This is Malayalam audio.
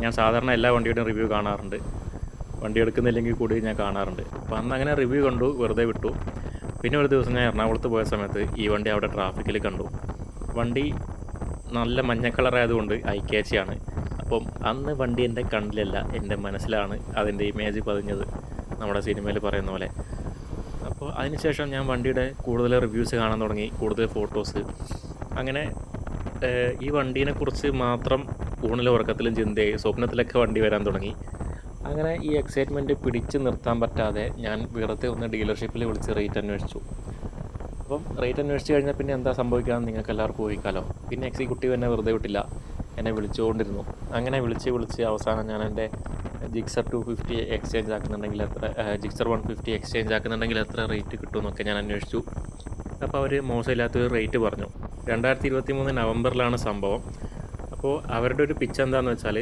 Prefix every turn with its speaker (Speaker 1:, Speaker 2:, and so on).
Speaker 1: ഞാൻ സാധാരണ എല്ലാ വണ്ടിയുടെയും റിവ്യൂ കാണാറുണ്ട്, വണ്ടി എടുക്കുന്നില്ലെങ്കിൽ കൂടി ഞാൻ കാണാറുണ്ട്. അപ്പോൾ അന്ന് അങ്ങനെ റിവ്യൂ കണ്ടു, വെറുതെ വിട്ടു. പിന്നെ ഒരു ദിവസം ഞാൻ എറണാകുളത്ത് പോയ സമയത്ത് ഈ വണ്ടി അവിടെ ട്രാഫിക്കിൽ കണ്ടു. വണ്ടി നല്ല മഞ്ഞ കളറായതുകൊണ്ട് ഐ ക്യാച്ചിയാണ്. അപ്പം അന്ന് വണ്ടി എൻ്റെ കണ്ണിലല്ല, എൻ്റെ മനസ്സിലാണ് അതിൻ്റെ ഇമേജ് പതിഞ്ഞത്, നമ്മുടെ സിനിമയിൽ പറയുന്ന പോലെ. അപ്പോൾ അതിനുശേഷം ഞാൻ വണ്ടിയുടെ കൂടുതൽ റിവ്യൂസ് കാണാൻ തുടങ്ങി, കൂടുതൽ ഫോട്ടോസ്. അങ്ങനെ ഈ വണ്ടീനെക്കുറിച്ച് മാത്രം ഊണിലും ഉറക്കത്തിലും ചിന്തയായി, സ്വപ്നത്തിലൊക്കെ വണ്ടി വരാൻ തുടങ്ങി. അങ്ങനെ ഈ എക്സൈറ്റ്മെൻറ്റ് പിടിച്ച് നിർത്താൻ പറ്റാതെ ഞാൻ വെറുതെ ഒന്ന് ഡീലർഷിപ്പിൽ വിളിച്ച് റേറ്റ് അന്വേഷിച്ചു. അപ്പം റേറ്റ് അന്വേഷിച്ച് കഴിഞ്ഞാൽ പിന്നെ എന്താ സംഭവിക്കാമെന്ന് നിങ്ങൾക്ക് എല്ലാവർക്കും ഊഹിക്കാമല്ലോ. പിന്നെ എക്സിക്യൂട്ടീവ് എന്നെ വെറുതെ വിട്ടില്ല, എന്നെ വിളിച്ചുകൊണ്ടിരുന്നു. അങ്ങനെ വിളിച്ച് അവസാനം ഞാൻ എൻ്റെ ജിക്സർ 250 എക്സ്ചേഞ്ച് ആക്കുന്നുണ്ടെങ്കിൽ ജിക്സർ 150 എക്സ്ചേഞ്ച് ആക്കുന്നുണ്ടെങ്കിൽ എത്ര റേറ്റ് കിട്ടുമെന്നൊക്കെ ഞാൻ അന്വേഷിച്ചു. അപ്പോൾ അവർ മോശമില്ലാത്തൊരു റേറ്റ് പറഞ്ഞു. 2023 നവംബറിലാണ് സംഭവം. അപ്പോൾ അവരുടെ ഒരു പിച്ച് എന്താണെന്ന് വെച്ചാൽ,